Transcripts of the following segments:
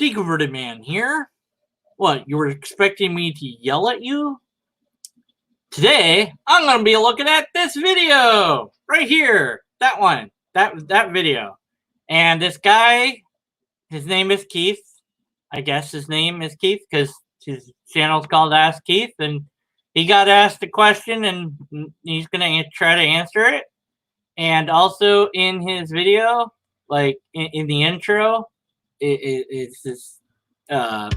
Diggerverted Man here. What, you were expecting me to yell at you? Today, I'm going to be looking at this video right here. That one. That video. And this guy, his name is Keith. I guess his name is Keith because his channel's called Ask Keith. And he got asked a question and he's going to try to answer it. And also in his video, like in the intro, it's this. Now,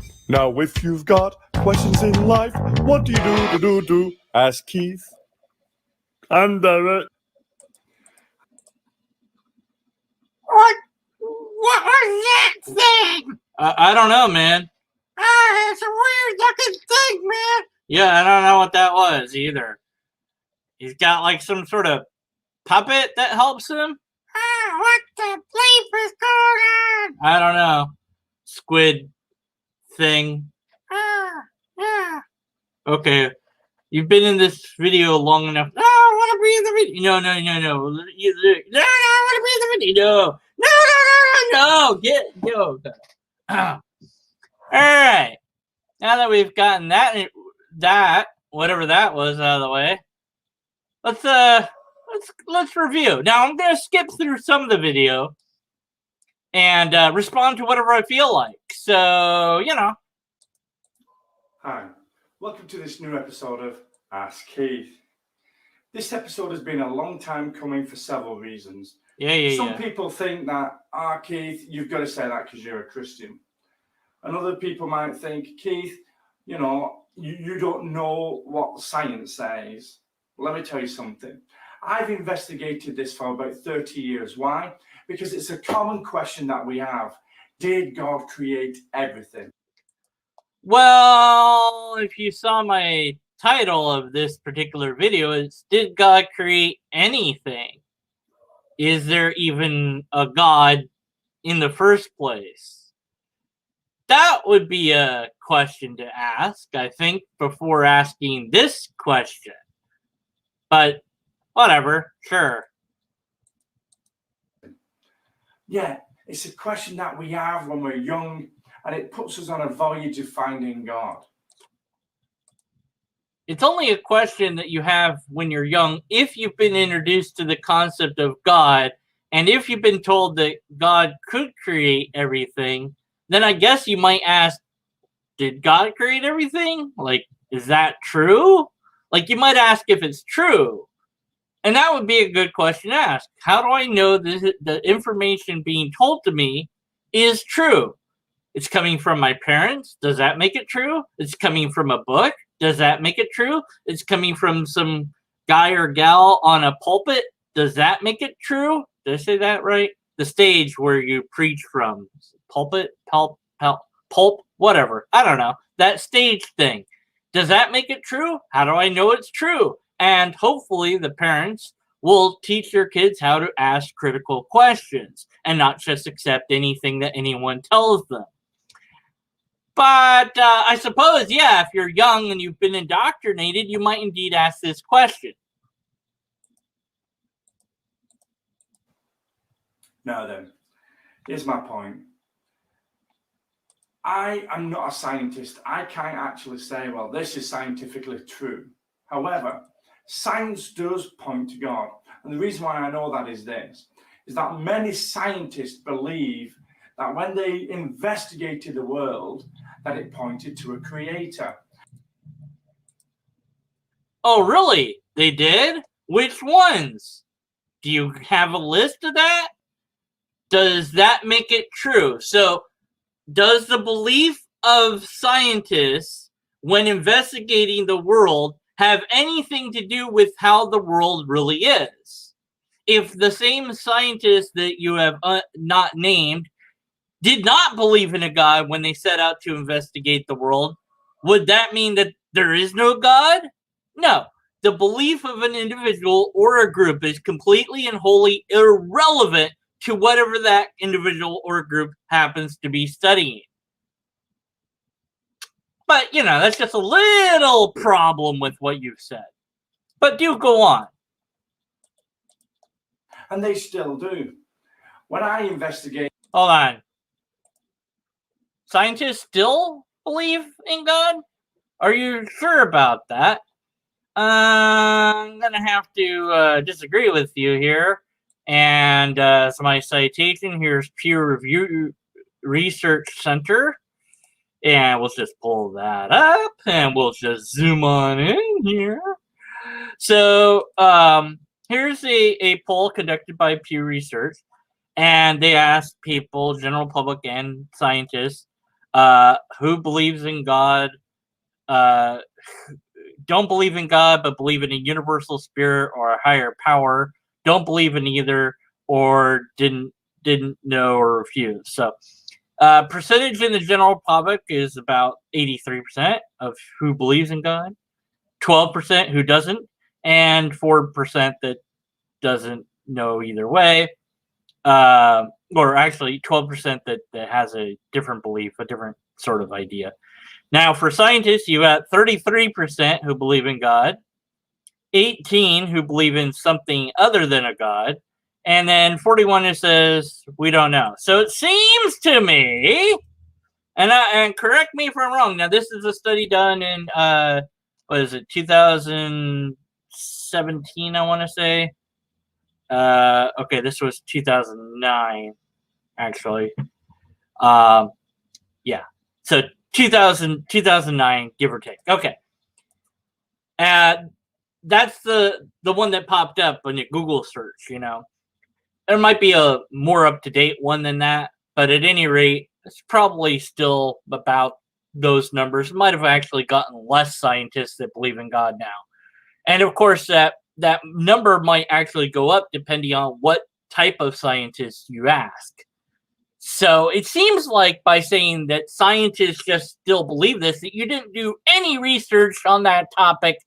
if you've got questions in life, what do you do? Ask Keith. I'm Derek. What was that thing? I don't know, man. It's a weird looking thing, man. Yeah, I don't know what that was either. He's got like some sort of puppet that helps him. What the bleep is going on? I don't know. Squid thing. Yeah. Okay. You've been in this video long enough. No, I want to be in the video. No. No, I want to be in the video. No. Go. All right. Now that we've gotten that whatever that was out of the way, let's review. Now I'm gonna skip through some of the video and respond to whatever I feel like. So Hi, welcome to this new episode of Ask Keith. This episode has been a long time coming for several reasons. Some people think that, Keith, you've got to say that because you're a Christian. And other people might think, Keith, you don't know what science says. Let me tell you something. I've investigated this for about 30 years. Why? Because it's a common question that we have. Did God create everything? Well, if you saw my title of this particular video, it's Did God Create Anything? Is there even a God in the first place? That would be a question to ask, I think, before asking this question. But whatever, sure. Yeah, it's a question that we have when we're young, and it puts us on a voyage of finding God. It's only a question that you have when you're young if you've been introduced to the concept of God, and if you've been told that God could create everything, then I guess you might ask, did God create everything? Like, is that true? Like, you might ask if it's true. And that would be a good question to ask. How do I know the information being told to me is true? It's coming from my parents. Does that make it true? It's coming from a book. Does that make it true? It's coming from some guy or gal on a pulpit. Does that make it true? Did I say that right? The stage where you preach from. Pulpit? Pulp? Whatever. I don't know. That stage thing. Does that make it true? How do I know it's true? And hopefully the parents will teach their kids how to ask critical questions and not just accept anything that anyone tells them. But I suppose, yeah, if you're young and you've been indoctrinated, you might indeed ask this question. Now then, here's my point. I am not a scientist. I can't actually say, well, this is scientifically true. However, science does point to God. And the reason why I know that is this, is that many scientists believe that when they investigated the world, that it pointed to a creator. Oh, really? They did? Which ones? Do you have a list of that? Does that make it true? So, does the belief of scientists when investigating the world have anything to do with how the world really is? If the same scientists that you have not named did not believe in a God when they set out to investigate the world, would that mean that there is no God? No. The belief of an individual or a group is completely and wholly irrelevant to whatever that individual or group happens to be studying. But, that's just a little problem with what you've said. But do go on. And they still do. When I investigate... Hold on. scientists still believe in God? Are you sure about that? I'm gonna have to disagree with you here. And so my citation here's Peer Review Research Center. And we'll just pull that up and we'll just zoom on in here. So here's a poll conducted by Pew Research, and they asked people, general public and scientists, who believes in God, don't believe in God, but believe in a universal spirit or a higher power, don't believe in either, or didn't know or refuse. So percentage in the general public is about 83% of who believes in God, 12% who doesn't, and 4% that doesn't know either way. Or actually 12% that has a different belief, a different sort of idea. Now, for scientists, you got 33% who believe in God, 18 who believe in something other than a God, and then 41 who says, we don't know. So it seems to me, and correct me if I'm wrong, now this is a study done in, 2017, I want to say. Okay, this was 2009, actually. Yeah, so 2009, give or take. Okay. That's the one that popped up on your Google search, you know. There might be a more up-to-date one than that, but at any rate, it's probably still about those numbers. It might have actually gotten less scientists that believe in God now. And of course, that number might actually go up depending on what type of scientist you ask. So it seems like by saying that scientists just still believe this, that you didn't do any research on that topic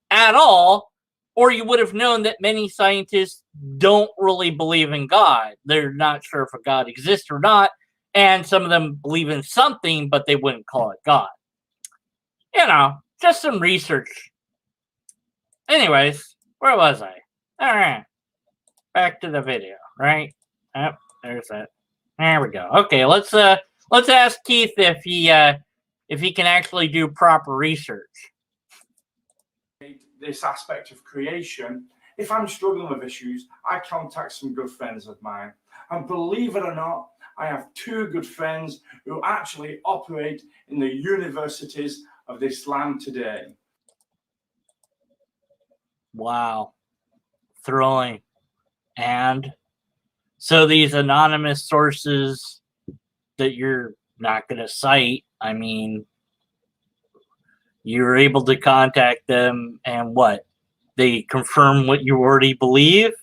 at all, or you would have known that many scientists don't really believe in God. They're not sure if a God exists or not, and some of them believe in something, but they wouldn't call it God. You know, just some research. Anyways, where was I? All right, back to the video, right? Yep, there's that. There we go. Okay, let's ask Keith if he can actually do proper research. This aspect of creation, if I'm struggling with issues, I contact some good friends of mine. And believe it or not, I have two good friends who actually operate in the universities of this land today. Wow. Thrilling. And so these anonymous sources that you're not going to cite, I mean, you were able to contact them and what? They confirm what you already believe?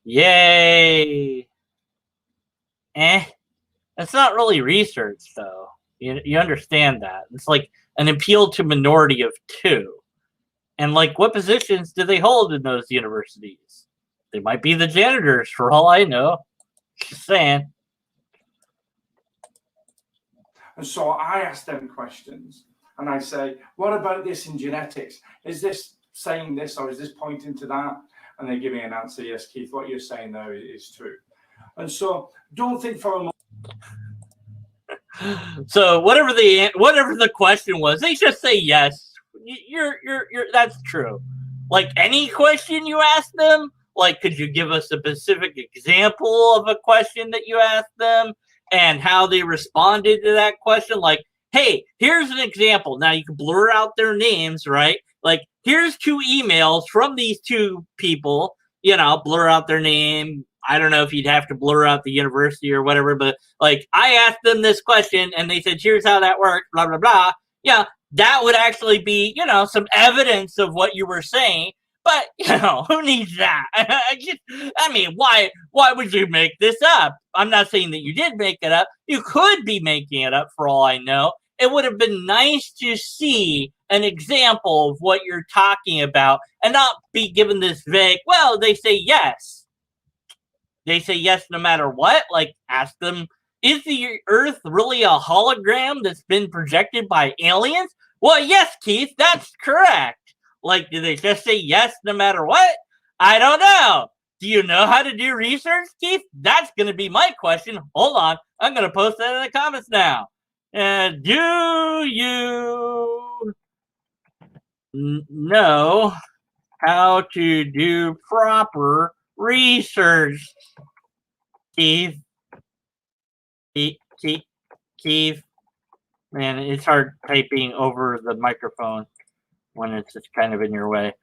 Yay! It's not really research, though. You understand that. It's like an appeal to minority of two. And like, what positions do they hold in those universities? They might be the janitors, for all I know. Just saying. And so I ask them questions. And I say, what about this in genetics? Is this saying this or is this pointing to that? And they give me an answer, yes, Keith, what you're saying there is true. And so don't think for a moment. So whatever the question was, they just say yes. You're that's true. Like any question you ask them, like could you give us a specific example of a question that you asked them and how they responded to that question? Like, hey, here's an example. Now you can blur out their names, right? Like, here's 2 emails from these 2 people, you know, blur out their name. I don't know if you'd have to blur out the university or whatever, but like I asked them this question and they said, here's how that works, blah, blah, blah. Yeah, that would actually be, you know, some evidence of what you were saying. But, you know, who needs that? I mean, why would you make this up? I'm not saying that you did make it up. You could be making it up for all I know. It would have been nice to see an example of what you're talking about and not be given this vague, well, they say yes. They say yes no matter what. Like, ask them, is the Earth really a hologram that's been projected by aliens? Well, yes, Keith, that's correct. Like, do they just say yes no matter what? I don't know. Do you know how to do research, Keith? That's going to be my question. Hold on. I'm going to post that in the comments now. Do you know how to do proper research, Keith? Keith? Man, it's hard typing over the microphone when it's just kind of in your way.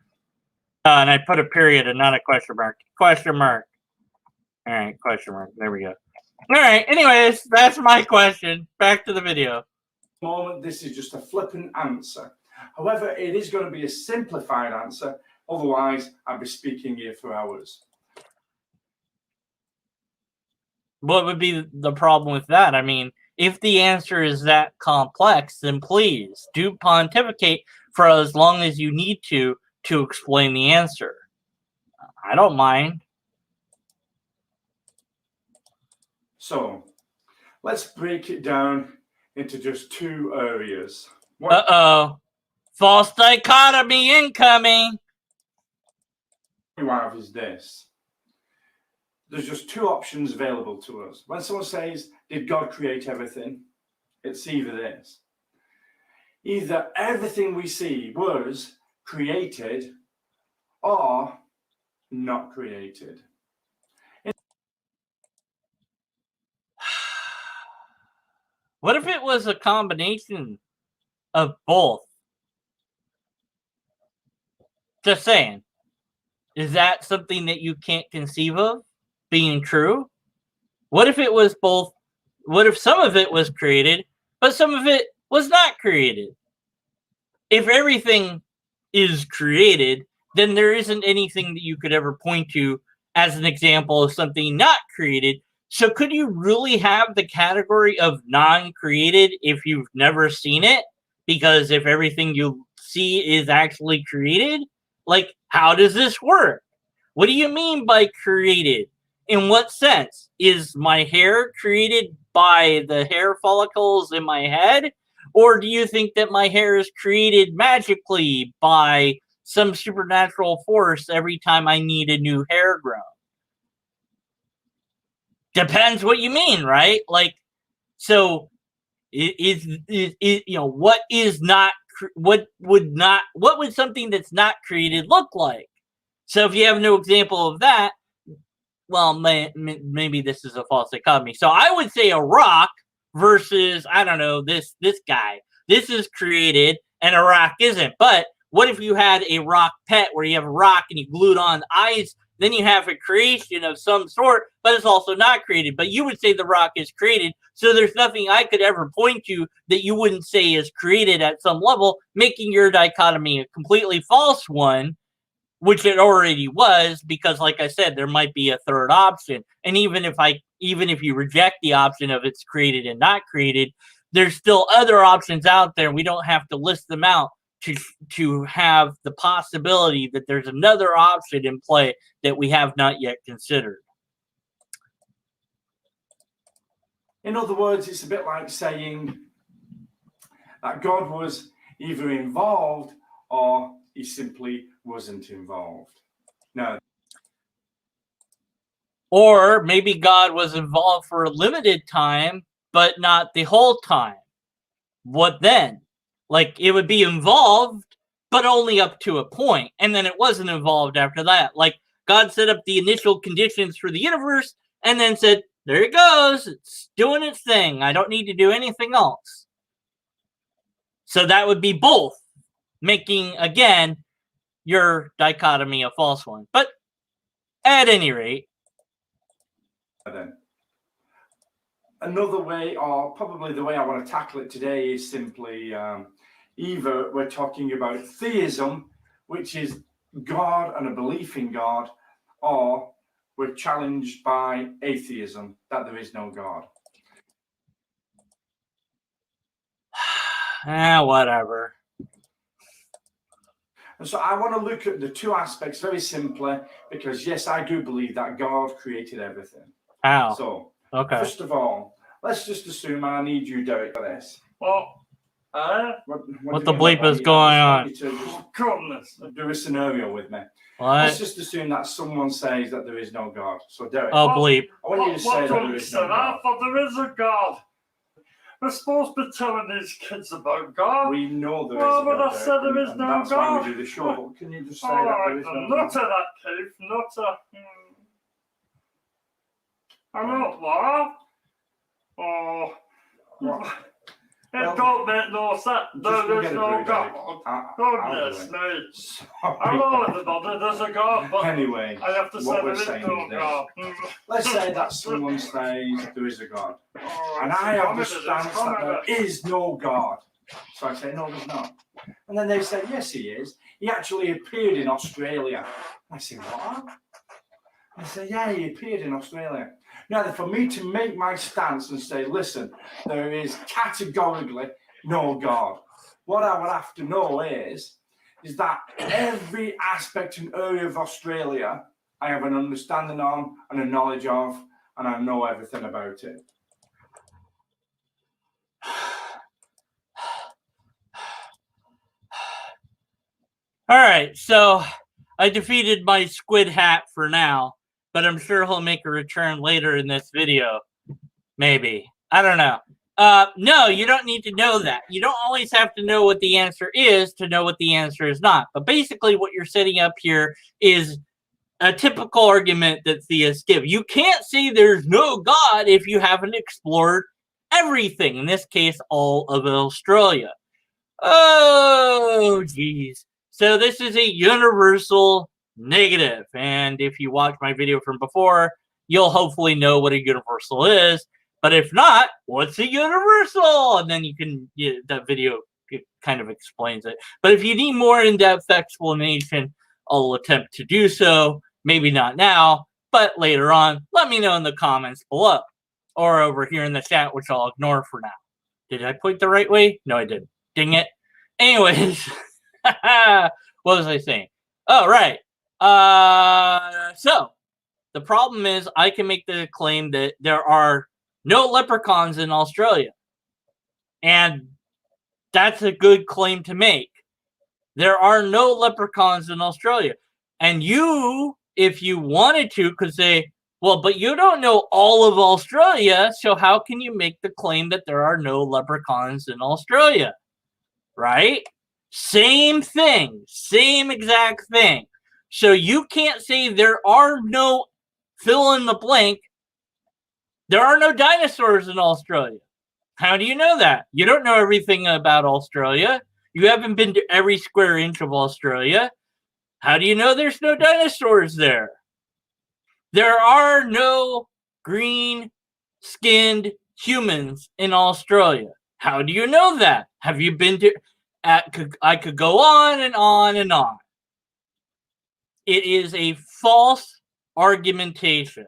And I put a period and not a question mark. Question mark. All right, question mark. There we go. All right, anyways, that's my question. Back to the video. Moment, this is just a flippant answer. However, it is going to be a simplified answer. Otherwise, I'd be speaking here for hours. What would be the problem with that? I mean, if the answer is that complex, then please do pontificate for as long as you need to explain the answer. I don't mind. So, let's break it down into just two areas. Uh-oh. False dichotomy incoming. What you have is this. There's just two options available to us. When someone says, did God create everything? It's either this. Either everything we see was created or not created. What if it was a combination of both? Just saying. Is that something that you can't conceive of being true? What if it was both? What if some of it was created, but some of it was not created? If everything is created, then there isn't anything that you could ever point to as an example of something not created. So could you really have the category of non-created if you've never seen it? Because if everything you see is actually created, like, how does this work? What do you mean by created? In what sense? Is my hair created by the hair follicles in my head? Or do you think that my hair is created magically by some supernatural force every time I need a new hair grown? Depends what you mean, right? Like, so is you know, what would something that's not created look like? So if you have no example of that, well, maybe this is a false dichotomy. So I would say a rock versus, I don't know, this guy. This is created and a rock isn't. But what if you had a rock pet where you have a rock and you glued on eyes? Then you have a creation of some sort, but it's also not created. But you would say the rock is created. So there's nothing I could ever point to that you wouldn't say is created at some level, making your dichotomy a completely false one, which it already was, because like I said, there might be a third option. And even if you reject the option of it's created and not created, there's still other options out there. We don't have to list them out to have the possibility that there's another option in play that we have not yet considered. In other words, it's a bit like saying that God was either involved or he simply wasn't involved. No. Or maybe God was involved for a limited time, but not the whole time. What then? Like, it would be involved, but only up to a point, and then it wasn't involved after that. Like, God set up the initial conditions for the universe, and then said, there it goes, it's doing its thing. I don't need to do anything else. So that would be both, making, again, your dichotomy a false one. But at any rate. Then another way, or probably the way I want to tackle it today, is simply either we're talking about theism, which is God and a belief in God, or we're challenged by atheism, that there is no God. Whatever. And so I want to look at the two aspects very simply, because yes, I do believe that God created everything. How? So, okay. First of all, let's just assume I need you, Derek, for this. Well, what the bleep is going on? Do a scenario with me. What? Let's just assume that someone says that there is no God. So, Derek, oh, bleep. I want you to say that there is no God. I thought there is a God. We're supposed to be telling these kids about God. We know there is Well, a but God. I said there is and no that's God. why we do the show. But can you just say All that right, there is no not God? to that, Keith. Not to. I'm not what? Oh. What? It Well, don't make no sense. Just go There's get a no brew, God. I'll Goodness do me. it. Sorry. Hello, everybody. There's a God, but Anyway, I have to say what there we're is saying no is this. God. Let's say that someone says there is a God. All And right, I have the so stance that there is no God. So I say, no, there's not. And then they say, yes, he is. He actually appeared in Australia. I say, what? I say, yeah, he appeared in Australia. Now, for me to make my stance and say, listen, there is categorically no God, what I would have to know is that every aspect and area of Australia, I have an understanding on and a knowledge of, and I know everything about it. All right, so I defeated my squid hat for now, but I'm sure he'll make a return later in this video. Maybe. I don't know. No, you don't need to know that. You don't always have to know what the answer is to know what the answer is not. But basically what you're setting up here is a typical argument that theists give. You can't say there's no God if you haven't explored everything. In this case, all of Australia. Oh, geez. So this is a universal negative. And if you watch my video from before, you'll hopefully know what a universal is. But if not, what's a universal? And then you can, that video kind of explains it. But if you need more in-depth explanation, I'll attempt to do so. Maybe not now, but later on. Let me know in the comments below. Or over here in the chat, which I'll ignore for now. Did I point the right way? No, I didn't. Dang it. Anyways, what was I saying? Oh, right. So, the problem is I can make the claim that there are no leprechauns in Australia. And that's a good claim to make. There are no leprechauns in Australia. And you, if you wanted to, could say, well, but you don't know all of Australia, so how can you make the claim that there are no leprechauns in Australia? Right? Same thing. Same exact thing. So you can't say there are no fill in the blank. There are no dinosaurs in Australia. How do you know that? You don't know everything about Australia. You haven't been to every square inch of Australia. How do you know there's no dinosaurs there? There are no green-skinned humans in Australia. How do you know that? Have you been to... I could go on and on and on. It is a false argumentation.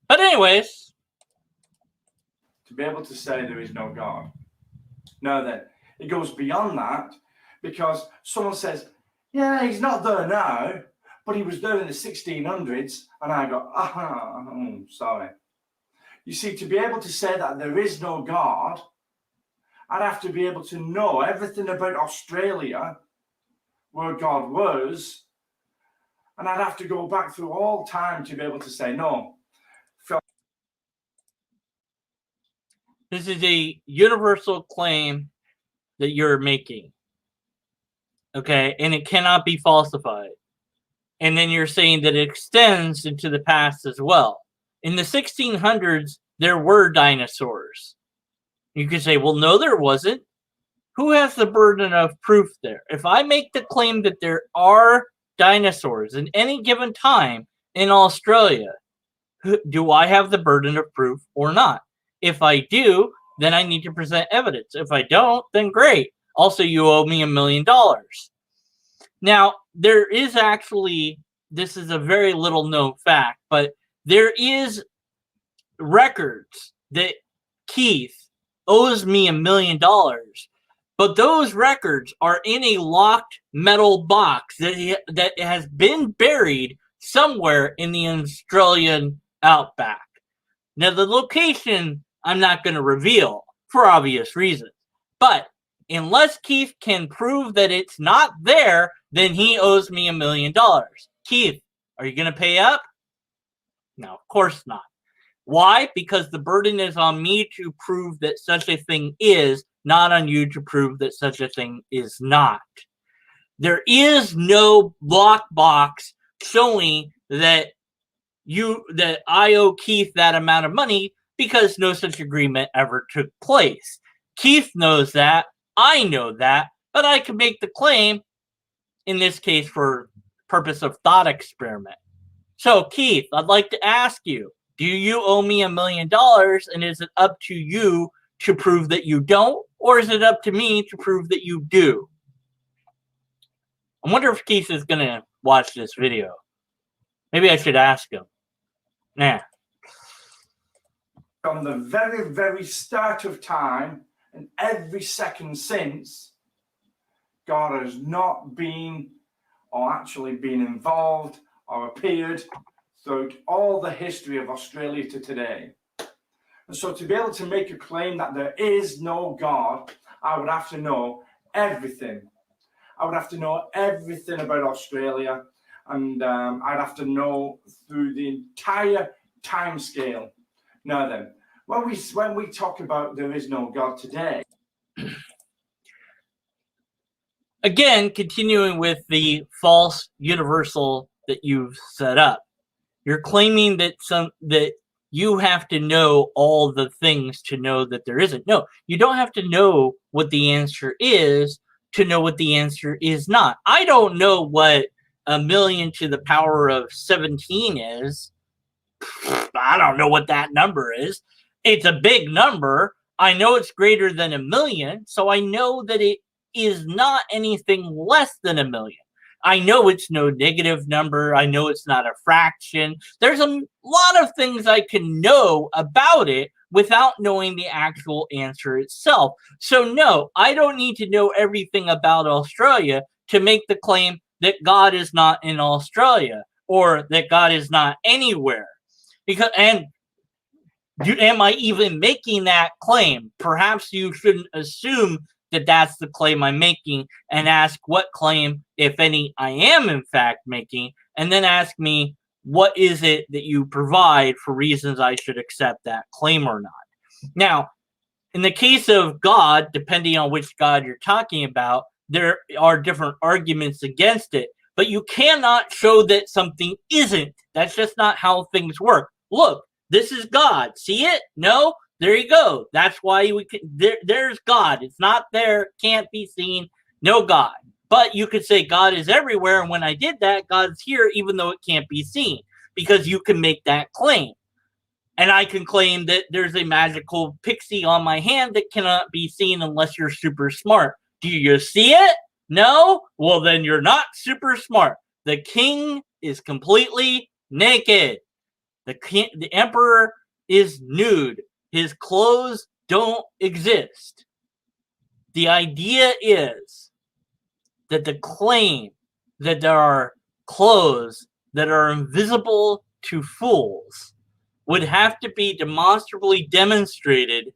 But anyways, to be able to say there is no God. No, then it goes beyond that, because someone says, yeah, he's not there now, but he was there in the 1600s, and I go, sorry. You see, to be able to say that there is no God, I'd have to be able to know everything about Australia, where God was, and I'd have to go back through all time to be able to say no. This is a universal claim that you're making. Okay, and it cannot be falsified. And then you're saying that it extends into the past as well. In the 1600s, there were dinosaurs. You could say, well, no, there wasn't. Who has the burden of proof there? If I make the claim that there are dinosaurs in any given time in Australia, do I have the burden of proof or not? If I do, then I need to present evidence. If I don't, then great. Also, you owe me $1 million. Now, there is actually, this is a very little known fact, but there is records that Keith owes me $1 million, but those records are in a locked metal box that has been buried somewhere in the Australian outback. Now, the location I'm not going to reveal for obvious reasons, but unless Keith can prove that it's not there, then he owes me $1 million. Keith, are you going to pay up? No, of course not. Why? Because the burden is on me to prove that such a thing is, not on you to prove that such a thing is not. There is no lockbox showing that I owe Keith that amount of money because no such agreement ever took place. Keith knows that, I know that, but I can make the claim, in this case for purpose of thought experiment. So Keith, I'd like to ask you, do you owe me $1 million, and is it up to you to prove that you don't, or is it up to me to prove that you do? I wonder if Keith is going to watch this video. Maybe I should ask him. Nah. From the very, very start of time and every second since, God has not been or actually been involved or appeared throughout all the history of Australia to today. And so to be able to make a claim that there is no God, I would have to know everything. I would have to know everything about Australia, and I'd have to know through the entire time scale. Now then, when we talk about there is no God today. Again, continuing with the false universal that you've set up. You're claiming that you have to know all the things to know that there isn't. No, you don't have to know what the answer is to know what the answer is not. I don't know what 1,000,000 to the power of 17 is. I don't know what that number is. It's a big number. I know it's greater than 1,000,000, so I know that it is not anything less than 1,000,000. I know it's no negative number. I know it's not a fraction. There's a lot of things I can know about it without knowing the actual answer itself. So no, I don't need to know everything about Australia to make the claim that God is not in Australia or that God is not anywhere. Am I even making that claim? Perhaps you shouldn't assume that that's the claim I'm making and ask what claim, if any, I am in fact making, and then ask me, what is it that you provide for reasons I should accept that claim or not? Now, in the case of God, depending on which God you're talking about, there are different arguments against it, but you cannot show that something isn't. That's just not how things work. Look, this is God. See it? No? There you go. That's why we can. There's God. It's not there. Can't be seen. No God. But you could say God is everywhere. And when I did that, God's here, even though it can't be seen, because you can make that claim. And I can claim that there's a magical pixie on my hand that cannot be seen unless you're super smart. Do you see it? No? Well, then you're not super smart. The king is completely naked. The emperor is nude. His clothes don't exist. The idea is that the claim that there are clothes that are invisible to fools would have to be demonstrably demonstrated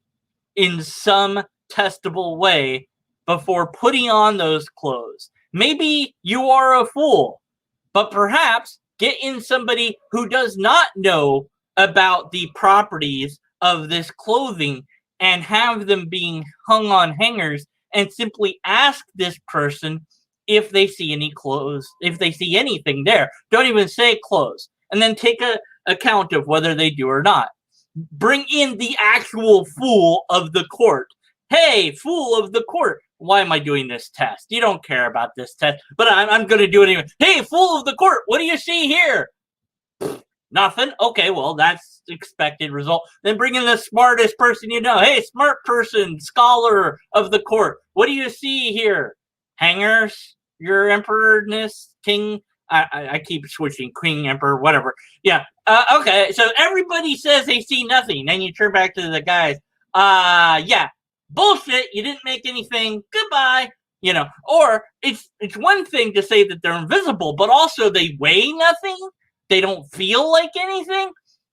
in some testable way before putting on those clothes. Maybe you are a fool, but perhaps get in somebody who does not know about the properties of this clothing and have them being hung on hangers and simply ask this person if they see any clothes, if they see anything there. Don't even say clothes. And then take a account of whether they do or not. Bring in the actual fool of the court. Hey, fool of the court. Why am I doing this test? You don't care about this test, but I'm going to do it anyway. Hey, fool of the court, what do you see here? Nothing. Okay, well, that's expected result. Then bring in the smartest person you know. Hey, smart person, scholar of the court. What do you see here? Hangers, your emperorness, king. I keep switching, queen, emperor, whatever. Yeah. Okay, so everybody says they see nothing. Then you turn back to the guys. Yeah. Bullshit. You didn't make anything. Goodbye. You know, or it's one thing to say that they're invisible, but also they weigh nothing. They don't feel like anything.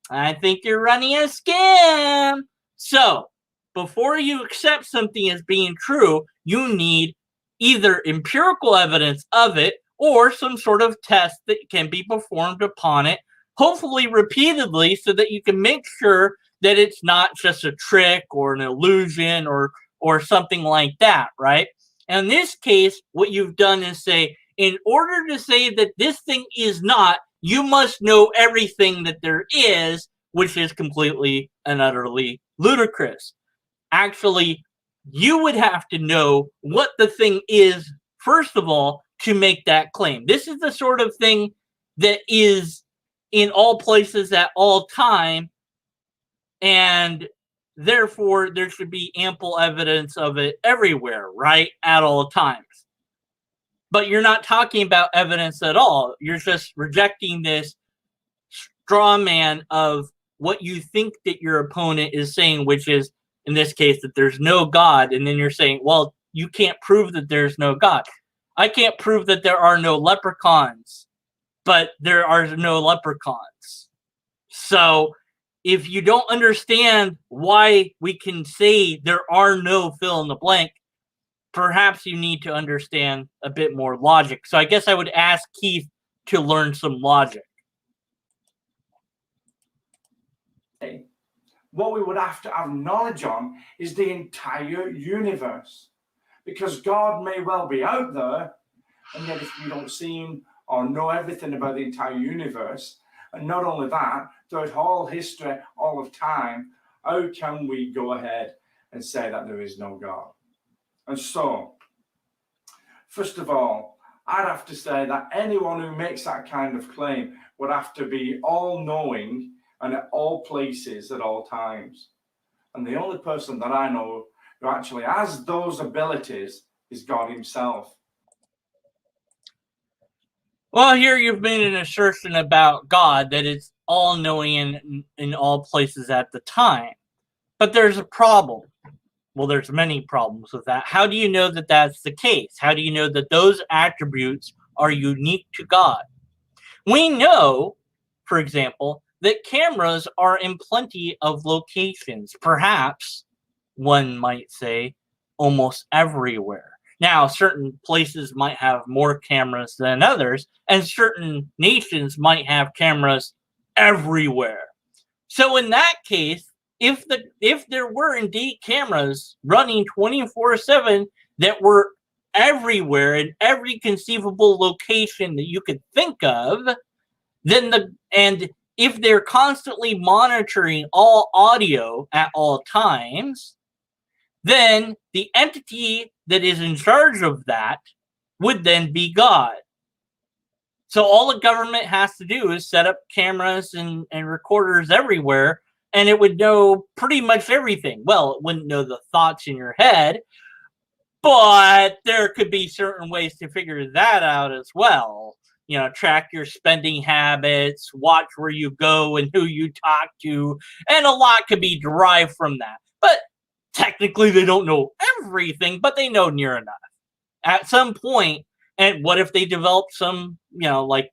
I think you're running a scam. So, before you accept something as being true, you need either empirical evidence of it or some sort of test that can be performed upon it, hopefully repeatedly, so that you can make sure that it's not just a trick or an illusion or something like that, right? And in this case, what you've done is say, in order to say that this thing is not, you must know everything that there is, which is completely and utterly ludicrous. Actually, you would have to know what the thing is, first of all, to make that claim. This is the sort of thing that is in all places at all time, and therefore there should be ample evidence of it everywhere, right? At all times. But you're not talking about evidence at all. You're just rejecting this straw man of what you think that your opponent is saying, which is, in this case, that there's no God. And then you're saying, well, you can't prove that there's no God. I can't prove that there are no leprechauns, but there are no leprechauns. So if you don't understand why we can say there are no fill in the blank, perhaps you need to understand a bit more logic. So I guess I would ask Keith to learn some logic. What we would have to have knowledge on is the entire universe. Because God may well be out there, and yet if we don't see him or know everything about the entire universe, and not only that, throughout all history, all of time, how can we go ahead and say that there is no God? And so, first of all, I'd have to say that anyone who makes that kind of claim would have to be all-knowing and at all places at all times. And the only person that I know who actually has those abilities is God himself. Well, here you've made an assertion about God that it's all-knowing in all places at the time. But there's a problem. Well, there's many problems with that. How do you know that that's the case? How do you know that those attributes are unique to God? We know, for example, that cameras are in plenty of locations. Perhaps, one might say, almost everywhere. Now, certain places might have more cameras than others, and certain nations might have cameras everywhere. So in that case, if there were indeed cameras running 24/7 that were everywhere in every conceivable location that you could think of, then if they're constantly monitoring all audio at all times, then the entity that is in charge of that would then be God. So all the government has to do is set up cameras and recorders everywhere, and it would know pretty much everything. Well, it wouldn't know the thoughts in your head, but there could be certain ways to figure that out as well. You know, track your spending habits, watch where you go and who you talk to, and a lot could be derived from that. But technically, they don't know everything, but they know near enough. At some point, and what if they develop some, like,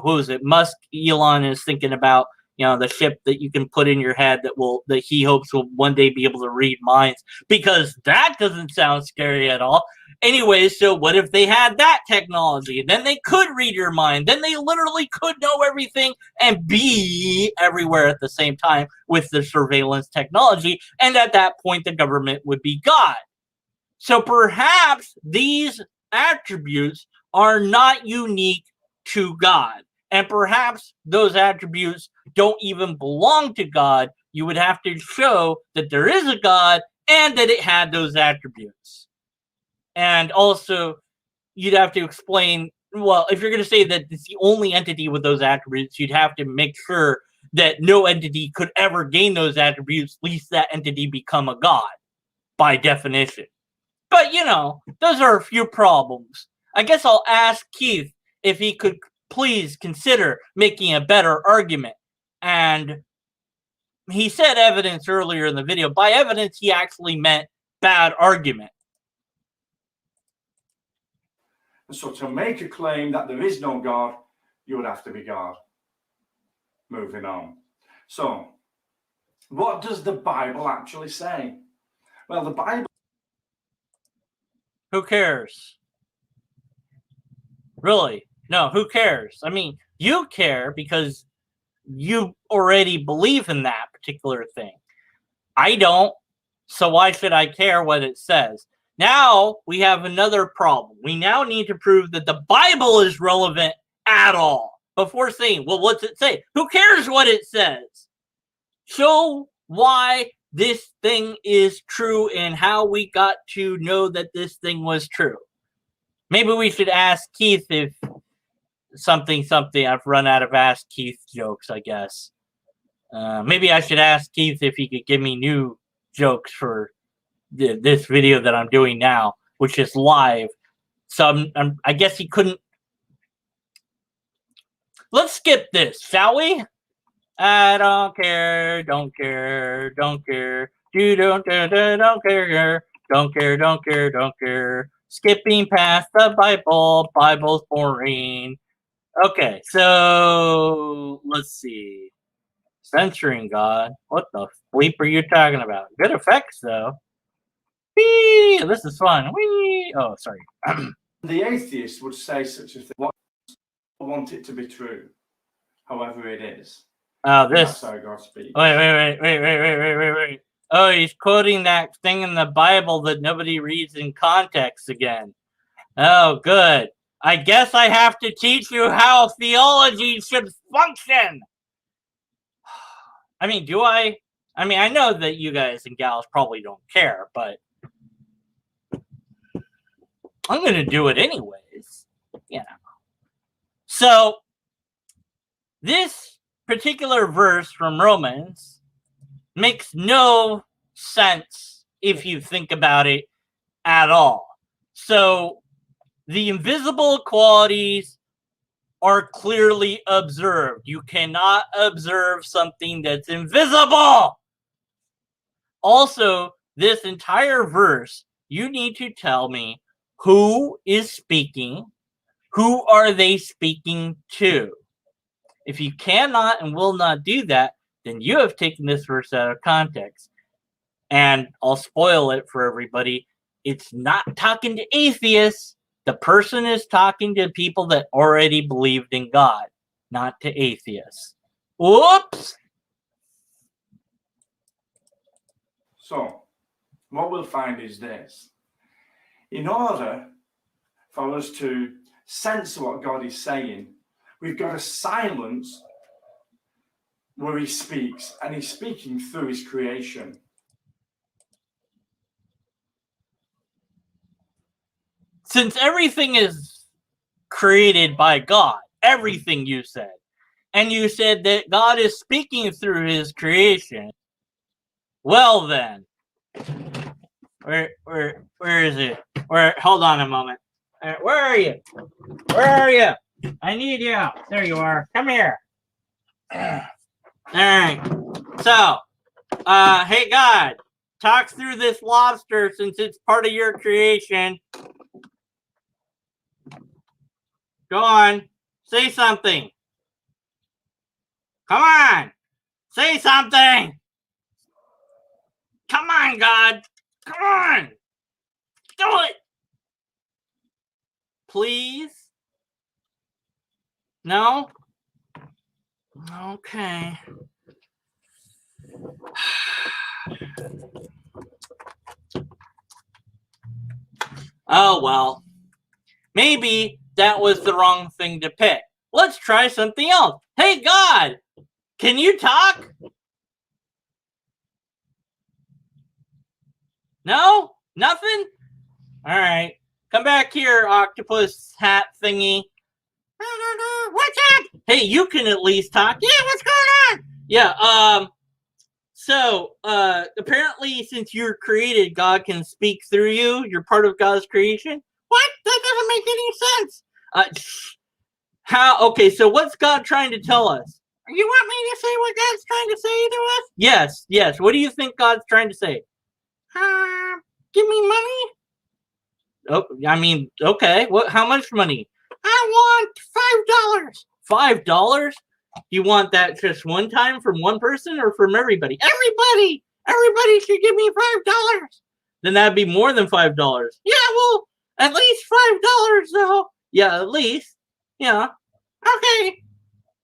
who is it? Musk, Elon is thinking about, the ship that you can put in your head that he hopes will one day be able to read minds, because that doesn't sound scary at all. Anyway, so what if they had that technology? Then they could read your mind. Then they literally could know everything and be everywhere at the same time with the surveillance technology. And at that point, the government would be God. So perhaps these attributes are not unique to God. And perhaps those attributes don't even belong to God. You would have to show that there is a God and that it had those attributes. And also, you'd have to explain, well, if you're going to say that it's the only entity with those attributes, you'd have to make sure that no entity could ever gain those attributes, lest that entity become a god, by definition. But, those are a few problems. I guess I'll ask Keith if he could please consider making a better argument. And he said evidence earlier in the video. By evidence, he actually meant bad argument. So to make a claim that there is no God, you would have to be God. Moving on. So, what does the Bible actually say? Well, the Bible... Who cares? Really? No, who cares? I mean, you care because you already believe in that particular thing. I don't, so why should I care what it says? Now we have another problem. We now need to prove that the Bible is relevant at all before saying, well, what's it say? Who cares what it says? Show why this thing is true and how we got to know that this thing was true. Maybe we should ask Keith if something. I've run out of Ask Keith jokes, I guess. Maybe I should ask Keith if he could give me new jokes for this video that I'm doing now, which is live. So I guess he couldn't. Let's skip this, shall we? I don't care, don't care, don't care. You don't care, don't care, don't care, don't care, don't care. Skipping past the Bible. Bible's boring. Okay, so let's see. Censoring God. What the bleep are you talking about? Good effects, though. Whee! This is fun. Whee! Oh, sorry. The atheist would say such a thing. What want it to be true, however it is. Oh, this. That's how God speaks. Wait. Oh, he's quoting that thing in the Bible that nobody reads in context again. Oh, good. I guess I have to teach you how theology should function. I mean, do I? I mean, I know that you guys and gals probably don't care, but I'm going to do it anyways. You know. So, this particular verse from Romans makes no sense if you think about it at all. So, the invisible qualities are clearly observed. You cannot observe something that's invisible. Also, this entire verse, you need to tell me who is speaking, who are they speaking to. If you cannot and will not do that, then you have taken this verse out of context. And I'll spoil it for everybody. It's not talking to atheists. The person is talking to people that already believed in God, not to atheists. Whoops! So, what we'll find is this. In order for us to sense what God is saying, we've got to silence where he speaks, and he's speaking through his creation. Since everything is created by God, everything you said, and you said that God is speaking through his creation, well then, where is it? Hold on a moment. Where are you? Where are you? I need you. There you are. Come here. All right. So, hey God, talk through this lobster since it's part of your creation. Go on. Say something. Come on. Say something. Come on, God. Come on. Do it. Please? No? Okay. Oh, well. Maybe that was the wrong thing to pick. Let's try something else. Hey, God, can you talk? No? Nothing? All right. Come back here, octopus hat thingy. What's up? Hey, you can at least talk. Yeah, what's going on? Yeah, so, apparently since you're created, God can speak through you. You're part of God's creation. What? That doesn't make any sense. How? Okay, so what's God trying to tell us? You want me to say what God's trying to say to us? Yes. What do you think God's trying to say? Give me money? Oh, I mean, okay. How much money? I want $5. $5? You want that just one time from one person or from everybody? Everybody! Everybody should give me $5. Then that'd be more than $5. Yeah, well, at least $5 though. Yeah, at least. Yeah. Okay.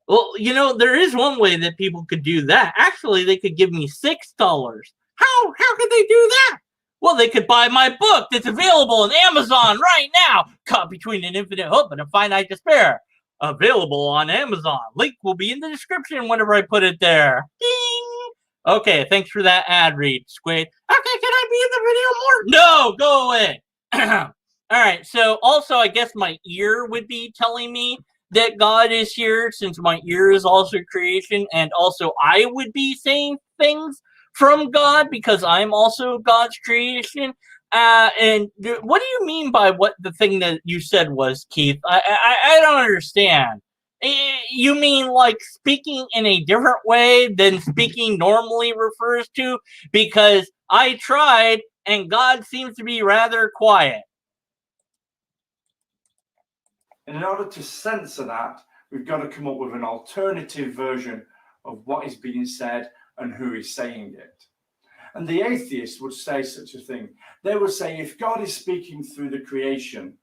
Well, you know, there is one way that people could do that. Actually, they could give me $6. How could they do that? Well, they could buy my book that's available on Amazon right now. Caught Between an Infinite Hope and a Finite Despair. Available on Amazon. Link will be in the description whenever I put it there. Ding! Okay, thanks for that ad read, Squid. Okay, can I be in the video more? No, go away. All right, so also I guess my ear would be telling me that God is here, since my ear is also creation, and also I would be saying things from God because I'm also God's creation. And what do you mean by what the thing that you said was, Keith? I don't understand. You mean like speaking in a different way than speaking normally refers to? Because I tried, and God seems to be rather quiet. And in order to censor that, we've got to come up with an alternative version of what is being said and who is saying it. And the atheist would say such a thing. They would say, if God is speaking through the creation,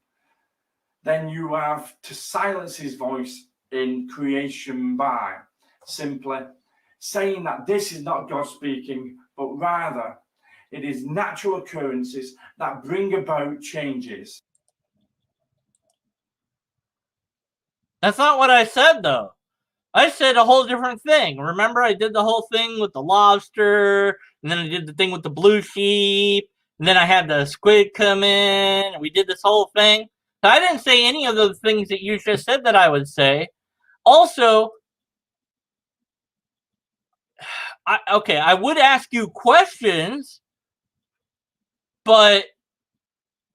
then you have to silence his voice in creation by simply saying that this is not God speaking, but rather it is natural occurrences that bring about changes. That's not what I said, though. I said a whole different thing. Remember, I did the whole thing with the lobster, and then I did the thing with the blue sheep, and then I had the squid come in, and we did this whole thing. So I didn't say any of those things that you just said that I would say. Also, I would ask you questions, but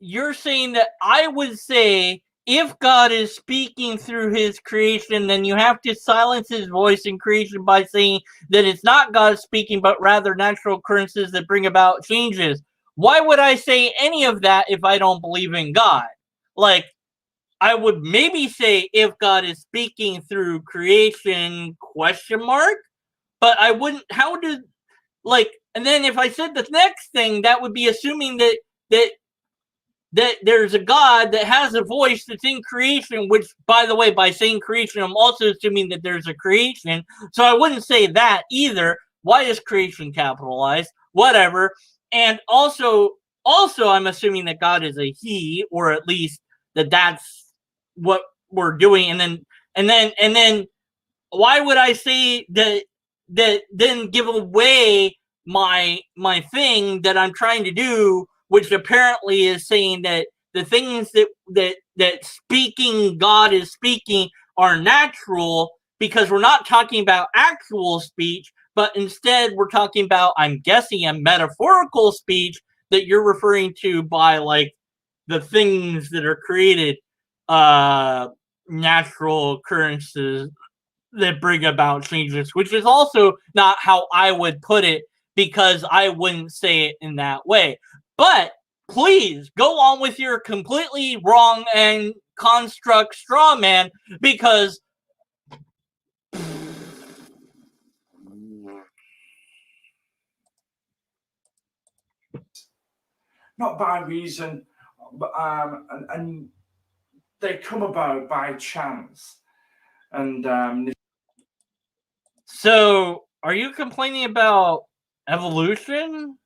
you're saying that I would say, if God is speaking through his creation, then you have to silence his voice in creation by saying that it's not God speaking, but rather natural occurrences that bring about changes. Why would I say any of that if I don't believe in God? Like, I would maybe say if God is speaking through creation, question mark, but I wouldn't, and then if I said the next thing, that would be assuming that there's a God that has a voice that's in creation, which, by the way, by saying creation, I'm also assuming that there's a creation. So I wouldn't say that either. Why is creation capitalized? Whatever. And also I'm assuming that God is a he, or at least that's what we're doing. And then why would I say that then give away my thing that I'm trying to do, which apparently is saying that the things that speaking God is speaking are natural, because we're not talking about actual speech, but instead we're talking about, I'm guessing, a metaphorical speech that you're referring to by like the things that are created, natural occurrences that bring about changes, which is also not how I would put it, because I wouldn't say it in that way. But please go on with your completely wrong and construct straw man, because not by reason, but and they come about by chance. And so are you complaining about evolution?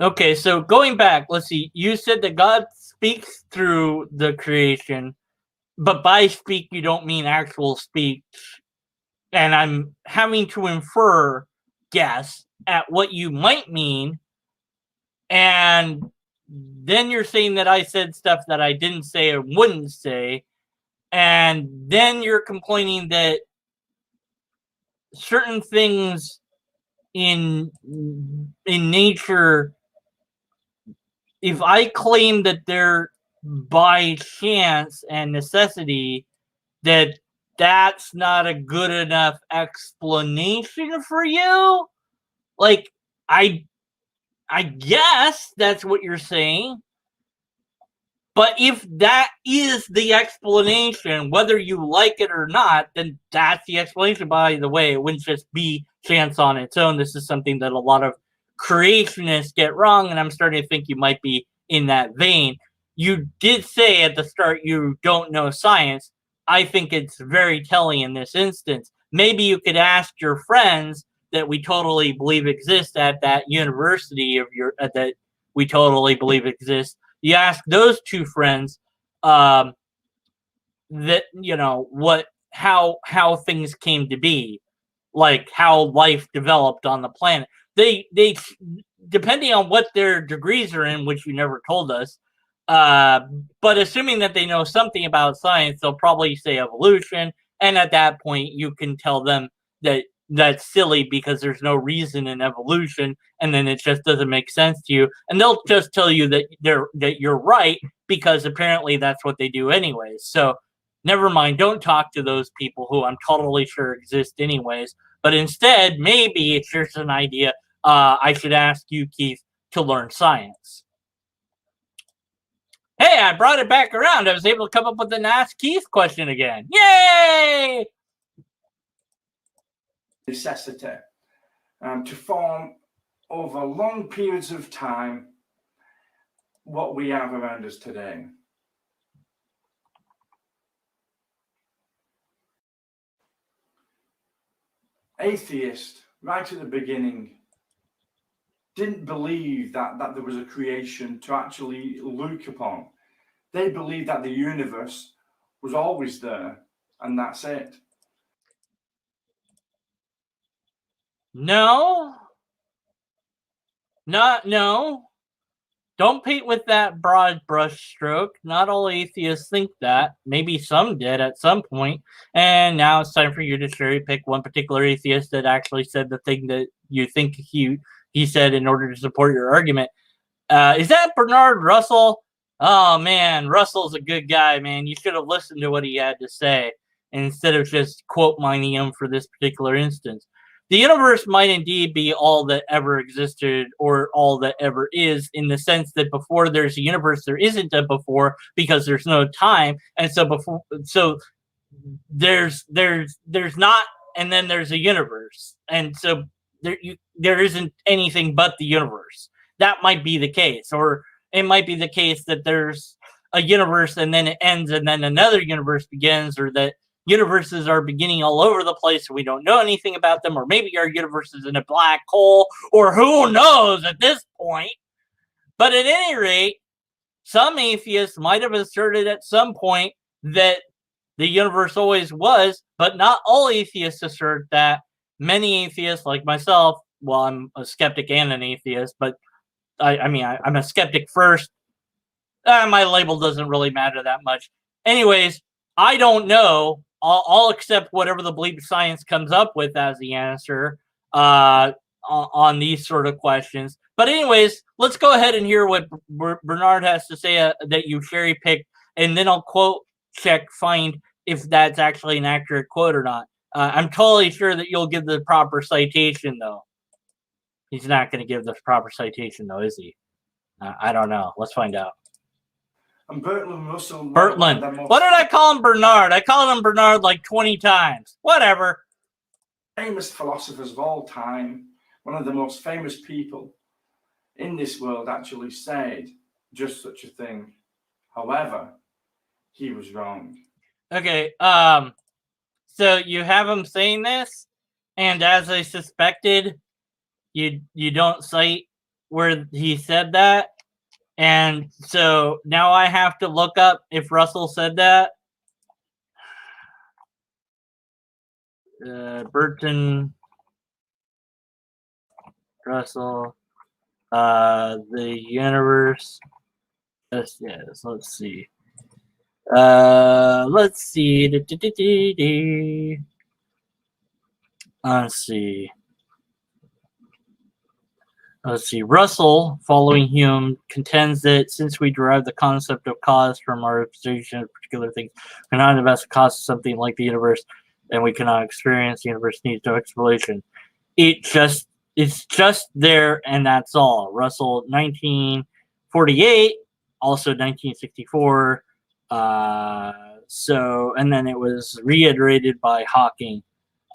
Okay, so going back, let's see. You said that God speaks through the creation, but by speak you don't mean actual speech. And I'm having to guess at what you might mean. And then you're saying that I said stuff that I didn't say or wouldn't say. And then you're complaining that certain things in nature, if I claim that they're by chance and necessity, that's not a good enough explanation for you? Like, I guess that's what you're saying. But if that is the explanation, whether you like it or not, then that's the explanation. By the way, it wouldn't just be chance on its own. This is something that a lot of creationists get wrong, and I'm starting to think you might be in that vein. You did say at the start you don't know science. I think it's very telling in this instance. Maybe you could ask your friends that we totally believe exist at that university of your that we totally believe exists. You ask those two friends that how things came to be, like how life developed on the planet. They depending on what their degrees are in, which you never told us. But assuming that they know something about science, they'll probably say evolution, and at that point, you can tell them that that's silly because there's no reason in evolution, and then it just doesn't make sense to you, and they'll just tell you that you're right because apparently that's what they do anyways. So never mind. Don't talk to those people who I'm totally sure exist anyways. But instead, maybe it's just an idea. I should ask you, Keith, to learn science. Hey, I brought it back around. I was able to come up with an Ask Keith question again. Yay! Necessity to form over long periods of time what we have around us today. Atheists, right at the beginning, didn't believe that there was a creation to actually look upon. They believed that the universe was always there, and that's it. No. No. Don't paint with that broad brush stroke. Not all atheists think that. Maybe some did at some point. And now it's time for you to cherry pick one particular atheist that actually said the thing that you think he said in order to support your argument. Is that Bernard Russell? Oh, man, Russell's a good guy, man. You should have listened to what he had to say instead of just quote mining him for this particular instance. The universe might indeed be all that ever existed or all that ever is, in the sense that before there's a universe, there isn't a before because there's no time. And so there's not, and then there's a universe. And so there isn't anything but the universe. That might be the case, or it might be the case that there's a universe and then it ends and then another universe begins, or that universes are beginning all over the place and we don't know anything about them, or maybe our universe is in a black hole, or who knows at this point. But at any rate, some atheists might have asserted at some point that the universe always was, but not all atheists assert that. Many atheists, like myself, well, I'm a skeptic and an atheist, but I'm a skeptic first. My label doesn't really matter that much. Anyways, I don't know. I'll accept whatever the bleep science comes up with as the answer on these sort of questions. But anyways, let's go ahead and hear what Bernard has to say that you cherry picked, and then I'll quote check, find if that's actually an accurate quote or not. I'm totally sure that you'll give the proper citation, though. He's not going to give the proper citation, though, is he? I don't know. Let's find out. And Bertrand Russell. Bertrand. What did I call him Bernard? I called him Bernard like 20 times. Whatever. Famous philosophers of all time, one of the most famous people in this world, actually said just such a thing. However, he was wrong. Okay, so you have him saying this, and as I suspected, you don't cite where he said that. And so now I have to look up if Russell said that. Bertrand Russell, the universe. Yes, let's see. Let's see. Let's see. Russell, following Hume, contends that since we derive the concept of cause from our observation of particular things, we cannot invest cause of something like the universe, and we cannot experience the universe needs no explanation. It's just there, and that's all. Russell, 1948, also 1964. And then it was reiterated by Hawking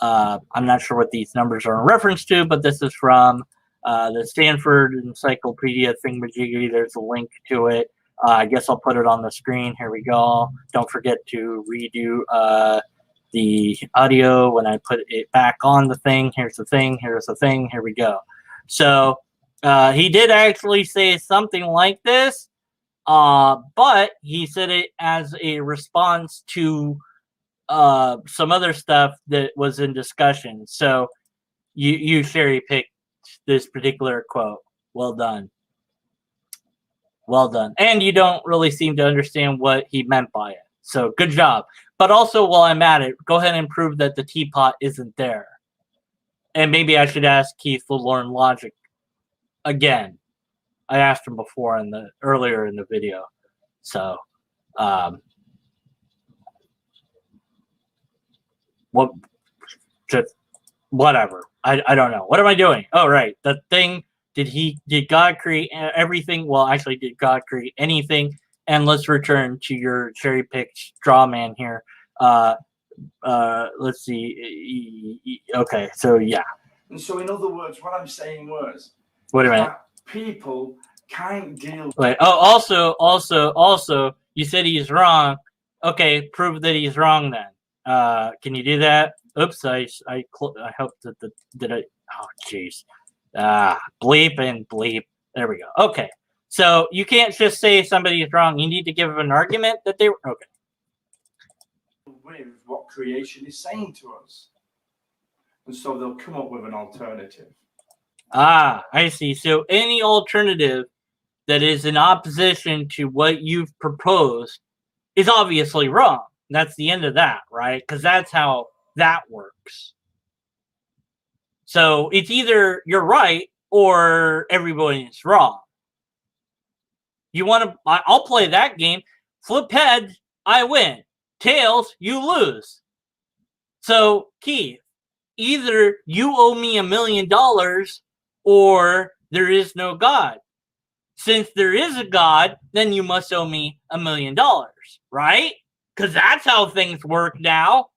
I'm not sure what these numbers are in reference to, but this is from the Stanford Encyclopedia Thingamajiggy. There's a link to it. I guess I'll put it on the screen. Here we go. Don't forget to redo the audio when I put it back on the thing. Here's the thing. Here's the thing. Here we go. So he did actually say something like this, but he said it as a response to some other stuff that was in discussion. So you cherry picked this particular quote. Well done. Well done. And you don't really seem to understand what he meant by it. So good job. But also, while I'm at it, go ahead and prove that the teapot isn't there. And maybe I should ask Keith to learn logic again. I asked him before earlier in the video. So whatever. I don't know. What am I doing? Oh, right. The thing, did God create everything? Well, actually, did God create anything? And let's return to your cherry-picked straw man here. Let's see. Okay, so yeah. And so, in other words, what I'm saying was, wait a minute. That people can't deal. Wait. Oh, also, you said he's wrong. Okay, prove that he's wrong then. Can you do that? Oops, I hope that did I? Oh, jeez. Bleep and bleep. There we go. Okay. So you can't just say somebody's wrong. You need to give an argument that they were okay. With what creation is saying to us, and so they'll come up with an alternative. I see. So any alternative that is in opposition to what you've proposed is obviously wrong. That's the end of that, right? Because that's how that works. So it's either you're right or everybody's wrong. You want to? I'll play that game. Flip heads, I win. Tails, you lose. So, Keith, either you owe me $1 million or there is no God. Since there is a God, then you must owe me $1 million, right? Because that's how things work now.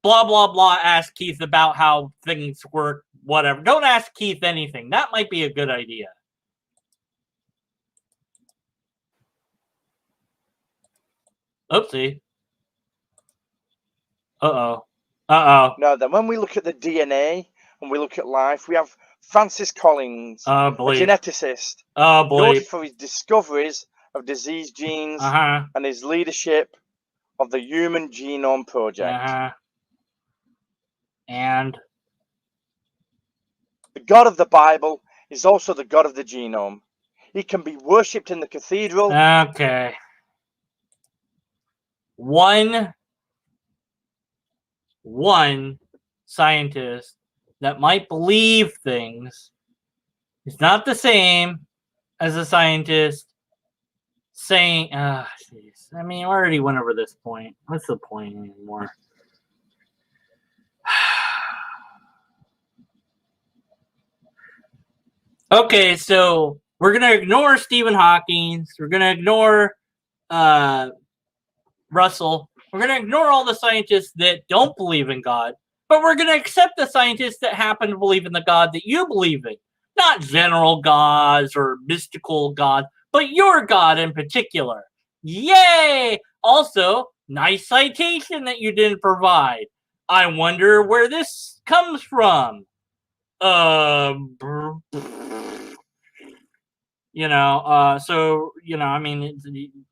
Blah, blah, blah. Ask Keith about how things work, whatever. Don't ask Keith anything. That might be a good idea. Oopsie. Uh-oh. Uh-oh. No, then when we look at the DNA and we look at life, we have Francis Collins, a geneticist, noted for his discoveries of disease genes and his leadership of the Human Genome Project. And the God of the Bible is also the God of the genome. He can be worshipped in the cathedral. Okay. One scientist that might believe things is not the same as a scientist saying, geez. I mean, I already went over this point. What's the point anymore? Okay, so we're going to ignore Stephen Hawking. We're going to ignore Russell. We're going to ignore all the scientists that don't believe in God, but we're going to accept the scientists that happen to believe in the God that you believe in. Not general gods or mystical gods, but your God in particular. Yay! Also, nice citation that you didn't provide. I wonder where this comes from. You know, so, you know, I mean,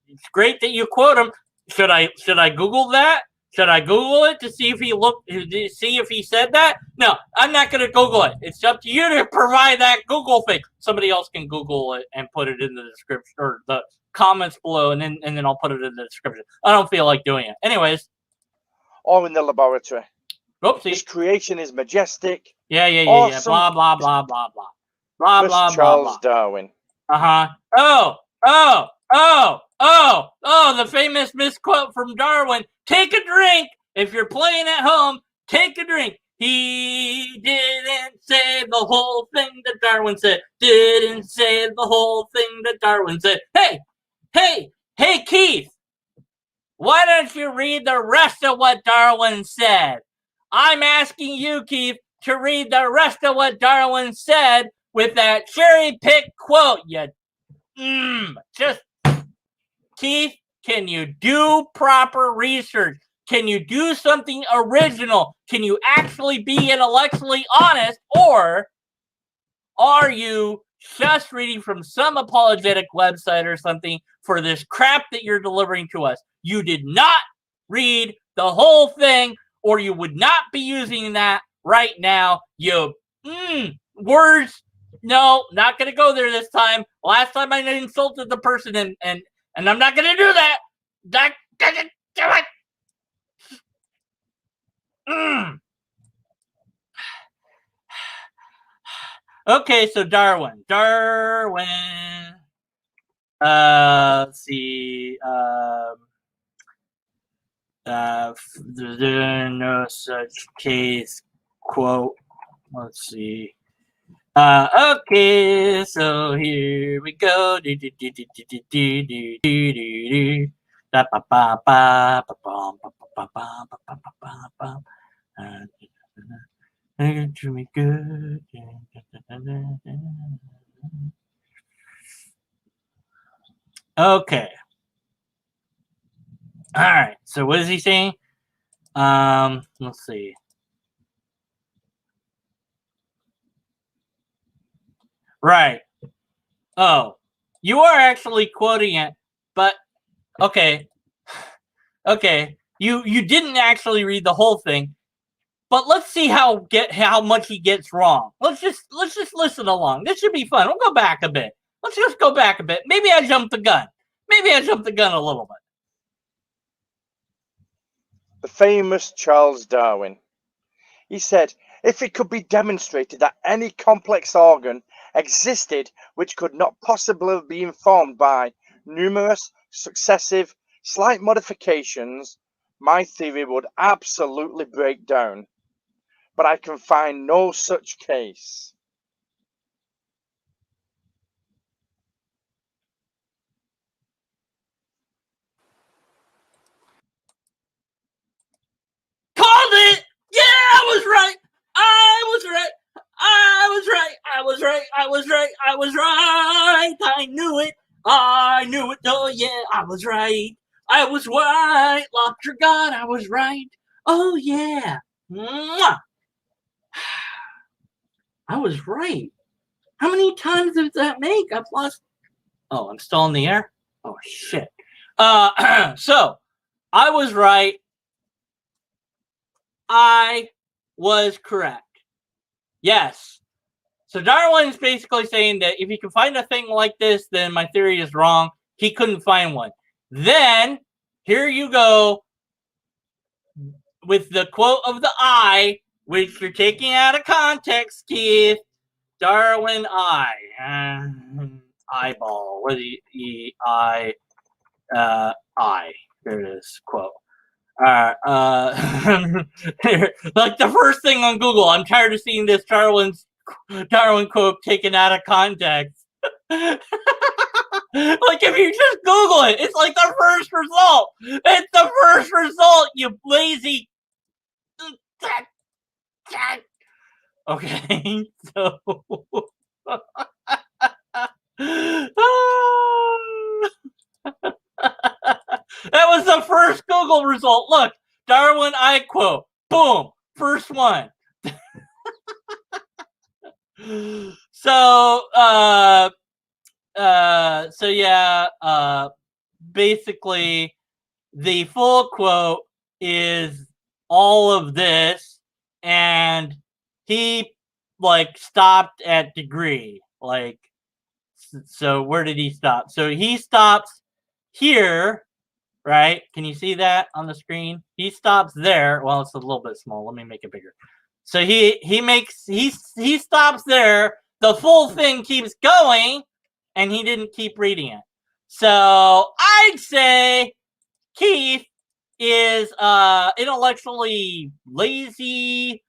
it's great that you quote him. Should I Google that? Should I Google it to see if he said that? No, I'm not going to Google it. It's up to you to provide that Google thing. Somebody else can Google it and put it in the description or the comments below, and then I'll put it in the description. I don't feel like doing it. Anyways. Or in the laboratory. Oopsie. This creation is majestic. Yeah. Awesome. Blah, blah, blah, blah, blah. Blah, blah, Charles blah. Darwin. Oh, the famous misquote from Darwin. Take a drink. If you're playing at home, take a drink. He didn't say the whole thing that Darwin said. Didn't say the whole thing that Darwin said. Hey, Keith. Why don't you read the rest of what Darwin said? I'm asking you, Keith, to read the rest of what Darwin said with that cherry-picked quote. Keith, can you do proper research? Can you do something original? Can you actually be intellectually honest? Or are you just reading from some apologetic website or something for this crap that you're delivering to us? You did not read the whole thing, or you would not be using that right now. Words. No, not going to go there this time. Last time I insulted the person, and I'm not going to do that. That doesn't do it. Okay, so Darwin. Let's see. There's no such case. Quote. Let's see. Okay, so here we go. To me good. Okay. All right. So what is he saying? Let's see. Right. Oh, you are actually quoting it, but okay. Okay. You didn't actually read the whole thing. But let's see how much he gets wrong. Let's just listen along. This should be fun. We'll go back a bit. Let's just go back a bit. Maybe I jumped the gun. Maybe I jumped the gun a little bit. The famous Charles Darwin. He said, if it could be demonstrated that any complex organ existed which could not possibly be informed by numerous, successive, slight modifications, my theory would absolutely break down. But I can find no such case. Called it! Yeah, I was right! I was right! I knew it! Oh yeah, I was right! I was right! Lobster God, I was right! Oh yeah! Mwah! I was right. How many times does that make? I've lost. Oh, I'm still in the air? Oh, shit. So, I was right. I was correct. Yes. So, Darwin's basically saying that if you can find a thing like this, then my theory is wrong. He couldn't find one. Then, here you go with the quote of the eye, which you're taking out of context, Keith. Darwin eye. Eyeball. What is eye? Eye. There it is. Quote. Like the first thing on Google. I'm tired of seeing this Darwin quote taken out of context. Like if you just Google it, it's like the first result. It's the first result, you lazy. Okay, so that was the first Google result. Look, Darwin eye quote. Boom, first one. So yeah, basically the full quote is all of this, and he like stopped at degree. Like, so where did he stop? So he stops here, right? Can you see that on the screen? He stops there. Well, it's a little bit small. Let me make it bigger. So he stops there. The full thing keeps going, and he didn't keep reading it. So I'd say Keith is intellectually lazy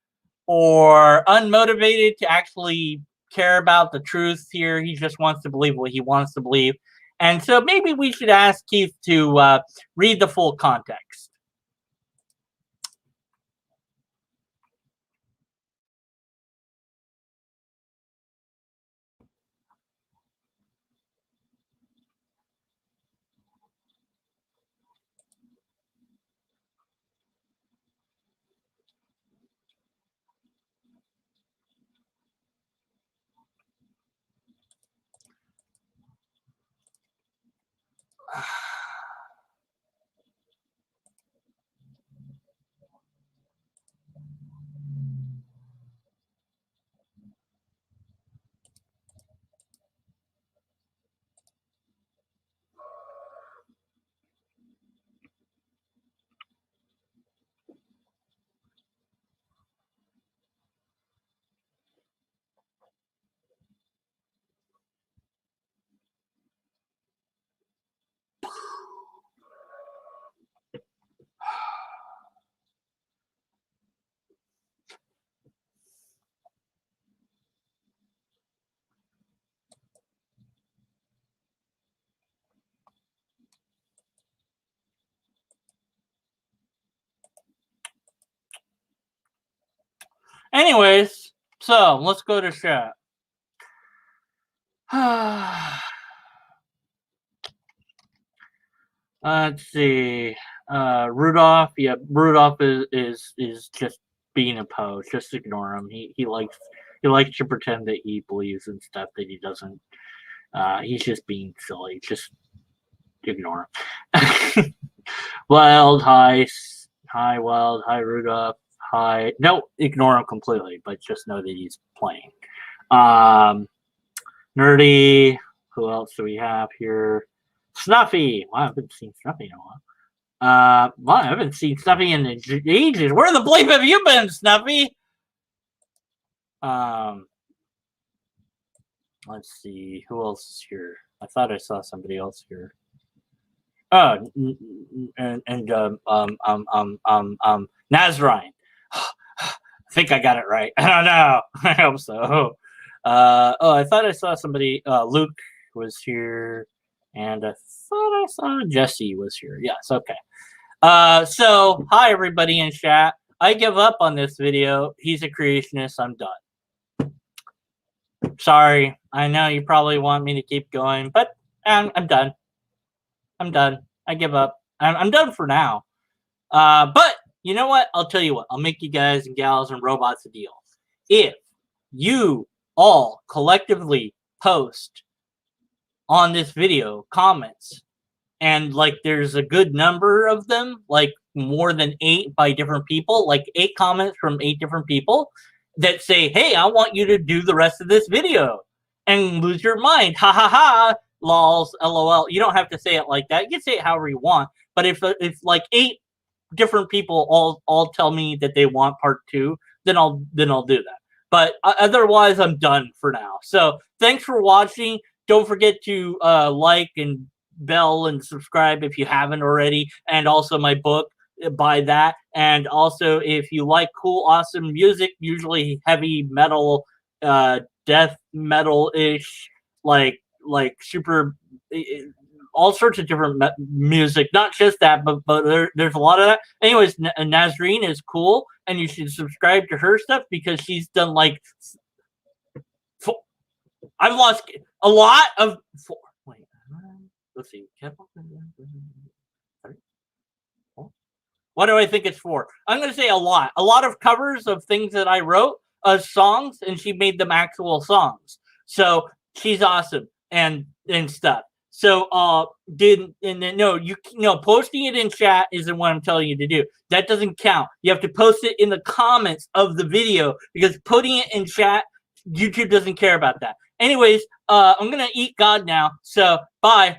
or unmotivated to actually care about the truth here. He just wants to believe what he wants to believe. And so maybe we should ask Keith to read the full context. Anyways, so let's go to chat. Let's see. Rudolph. Yeah, Rudolph is just being a pose. Just ignore him. He likes to pretend that he believes in stuff that he doesn't. He's just being silly. Just ignore him. Wild, hi, Wild, hi, Rudolph, hi. No, ignore him completely, but just know that he's playing. Nerdy. Who else do we have here? Snuffy. Wow, I haven't seen Snuffy in a while. Well, I haven't seen Snuffy in ages. Where the bleep have you been, Snuffy? Let's see. Who else is here? I thought I saw somebody else here. Oh, Nazarine. I think I got it right. I don't know. I hope so. I thought I saw somebody. Luke was here, and I thought I saw Jesse was here. Yes, okay. So hi everybody in chat. I give up on this video. He's a creationist. I'm done. Sorry. I know you probably want me to keep going, but I'm done. I'm done. I give up. I'm done for now. But you know what? I'll tell you what. I'll make you guys and gals and robots a deal. If you all collectively post on this video comments, and like there's a good number of them, like more than 8 by different people, like 8 comments from 8 different people that say, hey, I want you to do the rest of this video and lose your mind. Ha ha ha. Lols, LOL. You don't have to say it like that. You can say it however you want. But if like 8 different people all tell me that they want part 2, then I'll do that. But otherwise, I'm done for now. So thanks for watching. Don't forget to like and bell and subscribe if you haven't already. And also my book, buy that. And also if you like cool, awesome music, usually heavy metal, death metal-ish, like super, all sorts of different music. Not just that, but there's a lot of that. Anyways, Nazreen is cool, and you should subscribe to her stuff because she's done like I've lost a lot of 4. Wait, let's see. What do I think it's for? I'm going to say a lot of covers of things that I wrote as songs, and she made them actual songs. So she's awesome and stuff. So posting it in chat isn't what I'm telling you to do. That doesn't count. You have to post it in the comments of the video, because putting it in chat, YouTube doesn't care about that. Anyways, I'm gonna eat God now. So bye.